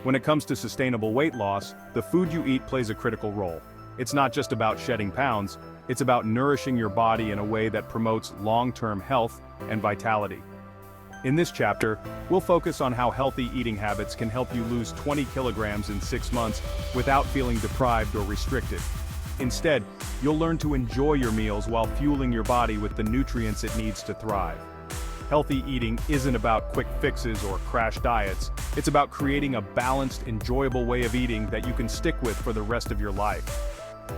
When it comes to sustainable weight loss, the food you eat plays a critical role. It's not just about shedding pounds, it's about nourishing your body in a way that promotes long-term health and vitality. In this chapter, we'll focus on how healthy eating habits can help you lose 20 kilograms in 6 months without feeling deprived or restricted. Instead, you'll learn to enjoy your meals while fueling your body with the nutrients it needs to thrive. Healthy eating isn't about quick fixes or crash diets, it's about creating a balanced, enjoyable way of eating that you can stick with for the rest of your life.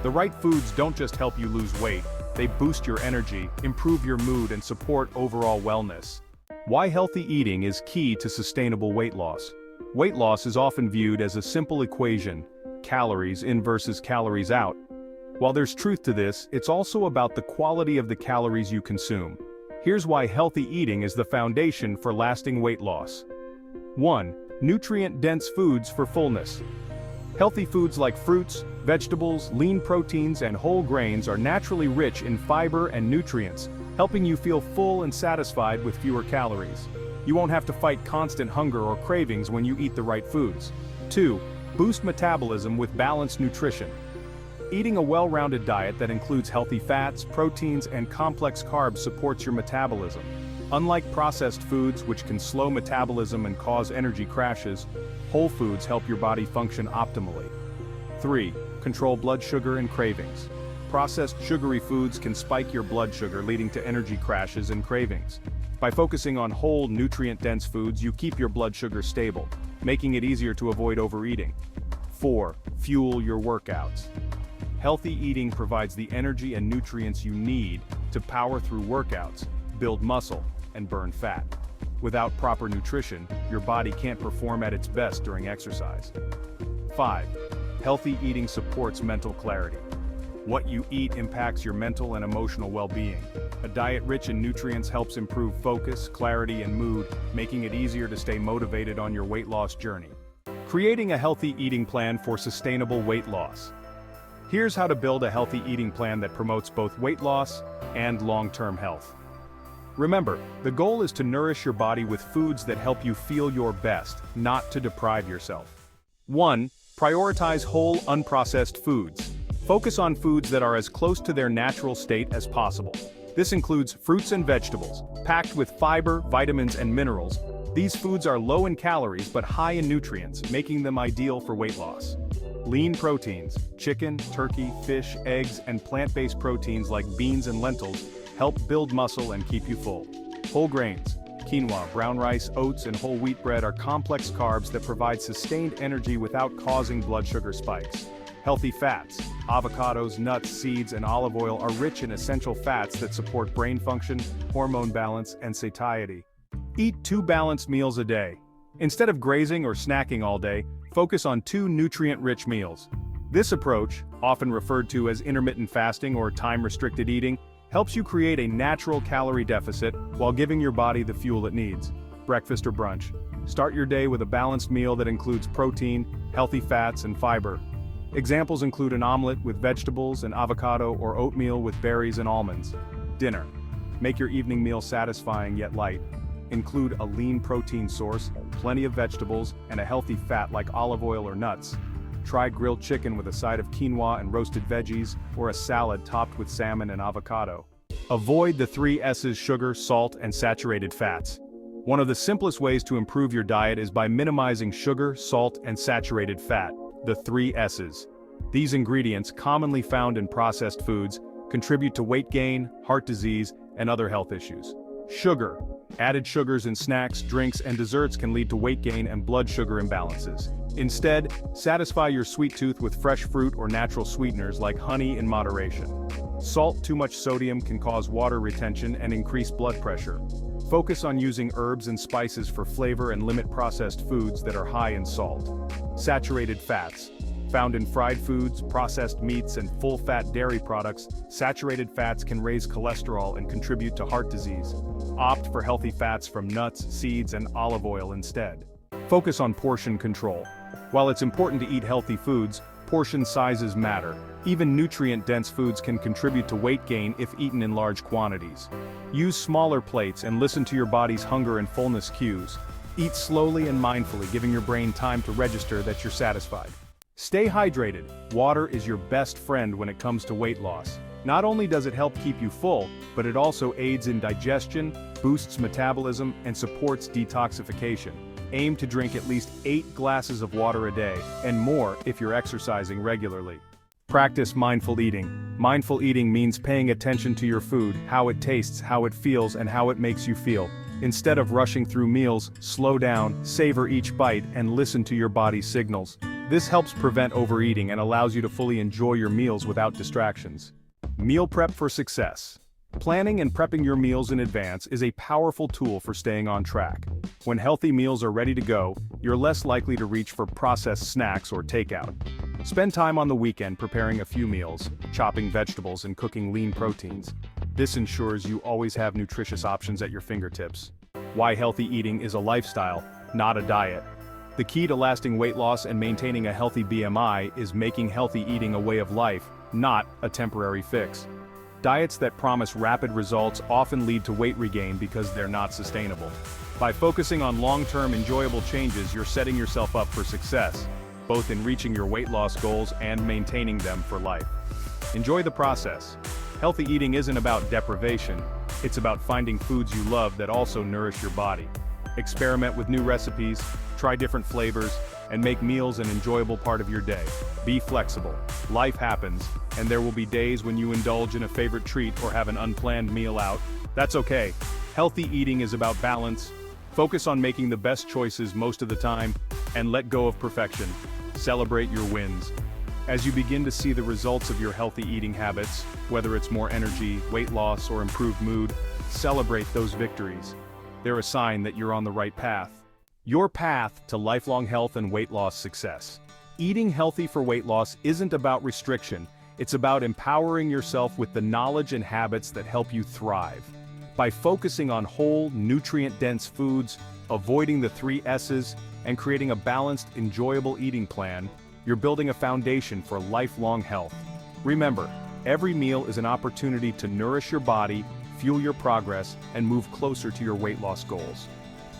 The right foods don't just help you lose weight, they boost your energy, improve your mood, and support overall wellness. Why healthy eating is key to sustainable weight loss. Weight loss is often viewed as a simple equation, calories in versus calories out. While there's truth to this, it's also about the quality of the calories you consume. Here's why healthy eating is the foundation for lasting weight loss. 1. Nutrient-dense foods for fullness. Healthy foods like fruits, vegetables, lean proteins, and whole grains are naturally rich in fiber and nutrients, helping you feel full and satisfied with fewer calories. You won't have to fight constant hunger or cravings when you eat the right foods. 2. Boost metabolism with balanced nutrition. Eating a well-rounded diet that includes healthy fats, proteins, and complex carbs supports your metabolism. Unlike processed foods, which can slow metabolism and cause energy crashes, whole foods help your body function optimally. 3. Control blood sugar and cravings. Processed sugary foods can spike your blood sugar, leading to energy crashes and cravings. By focusing on whole, nutrient-dense foods, you keep your blood sugar stable, making it easier to avoid overeating. 4. Fuel your workouts. Healthy eating provides the energy and nutrients you need to power through workouts, build muscle, and burn fat. Without proper nutrition, your body can't perform at its best during exercise. 5. Healthy eating supports mental clarity. What you eat impacts your mental and emotional well-being. A diet rich in nutrients helps improve focus, clarity, and mood, making it easier to stay motivated on your weight loss journey. Creating a healthy eating plan for sustainable weight loss. Here's how to build a healthy eating plan that promotes both weight loss and long-term health. Remember, the goal is to nourish your body with foods that help you feel your best, not to deprive yourself. 1. Prioritize whole, unprocessed foods. Focus on foods that are as close to their natural state as possible. This includes fruits and vegetables, packed with fiber, vitamins, and minerals. These foods are low in calories but high in nutrients, making them ideal for weight loss. Lean proteins, chicken, turkey, fish, eggs, and plant-based proteins like beans and lentils help build muscle and keep you full. Whole grains, quinoa, brown rice, oats, and whole wheat bread are complex carbs that provide sustained energy without causing blood sugar spikes. Healthy fats, avocados, nuts, seeds, and olive oil are rich in essential fats that support brain function, hormone balance, and satiety. Eat 2 balanced meals a day. Instead of grazing or snacking all day, focus on 2 nutrient-rich meals. This approach, often referred to as intermittent fasting or time-restricted eating, helps you create a natural calorie deficit while giving your body the fuel it needs. Breakfast or brunch. Start your day with a balanced meal that includes protein, healthy fats, and fiber. Examples include an omelet with vegetables and avocado or oatmeal with berries and almonds. Dinner. Make your evening meal satisfying yet light. Include a lean protein source, plenty of vegetables, and a healthy fat like olive oil or nuts. Try grilled chicken with a side of quinoa and roasted veggies, or a salad topped with salmon and avocado. Avoid the 3 S's: sugar, salt, and saturated fats. One of the simplest ways to improve your diet is by minimizing sugar, salt, and saturated fat, the 3 S's. These ingredients, commonly found in processed foods, contribute to weight gain, heart disease, and other health issues. Sugar. Added sugars in snacks, drinks, and desserts can lead to weight gain and blood sugar imbalances. Instead, satisfy your sweet tooth with fresh fruit or natural sweeteners like honey in moderation. Salt. Too much sodium can cause water retention and increase blood pressure. Focus on using herbs and spices for flavor and limit processed foods that are high in salt. Saturated fats. Found in fried foods, processed meats, and full-fat dairy products, saturated fats can raise cholesterol and contribute to heart disease. Opt for healthy fats from nuts, seeds, and olive oil instead. Focus on portion control. While it's important to eat healthy foods, portion sizes matter. Even nutrient-dense foods can contribute to weight gain if eaten in large quantities. Use smaller plates and listen to your body's hunger and fullness cues. Eat slowly and mindfully, giving your brain time to register that you're satisfied. Stay hydrated. Water is your best friend when it comes to weight loss. Not only does it help keep you full, but it also aids in digestion, boosts metabolism, and supports detoxification. Aim to drink at least 8 glasses of water a day, and more if you're exercising regularly. Practice mindful eating. Mindful eating means paying attention to your food, how it tastes, how it feels, and how it makes you feel. Instead of rushing through meals, slow down, savor each bite, and listen to your body's signals. This helps prevent overeating and allows you to fully enjoy your meals without distractions. Meal prep for success. Planning and prepping your meals in advance is a powerful tool for staying on track. When healthy meals are ready to go, you're less likely to reach for processed snacks or takeout. Spend time on the weekend preparing a few meals, chopping vegetables and cooking lean proteins. This ensures you always have nutritious options at your fingertips. Why healthy eating is a lifestyle, not a diet. The key to lasting weight loss and maintaining a healthy BMI is making healthy eating a way of life, not a temporary fix. Diets that promise rapid results often lead to weight regain because they're not sustainable. By focusing on long-term enjoyable changes, you're setting yourself up for success, both in reaching your weight loss goals and maintaining them for life. Enjoy the process. Healthy eating isn't about deprivation, it's about finding foods you love that also nourish your body. Experiment with new recipes, try different flavors, and make meals an enjoyable part of your day. Be flexible. Life happens, and there will be days when you indulge in a favorite treat or have an unplanned meal out. That's okay. Healthy eating is about balance. Focus on making the best choices most of the time, and let go of perfection. Celebrate your wins. As you begin to see the results of your healthy eating habits, whether it's more energy, weight loss, or improved mood, celebrate those victories. They're a sign that you're on the right path. Your path to lifelong health and weight loss success. Eating healthy for weight loss isn't about restriction, it's about empowering yourself with the knowledge and habits that help you thrive. By focusing on whole, nutrient-dense foods, avoiding the 3 S's, and creating a balanced, enjoyable eating plan, you're building a foundation for lifelong health. Remember, every meal is an opportunity to nourish your body, fuel your progress, and move closer to your weight loss goals.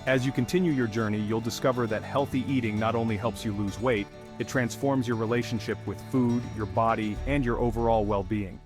As you continue your journey, you'll discover that healthy eating not only helps you lose weight, it transforms your relationship with food, your body, and your overall well-being.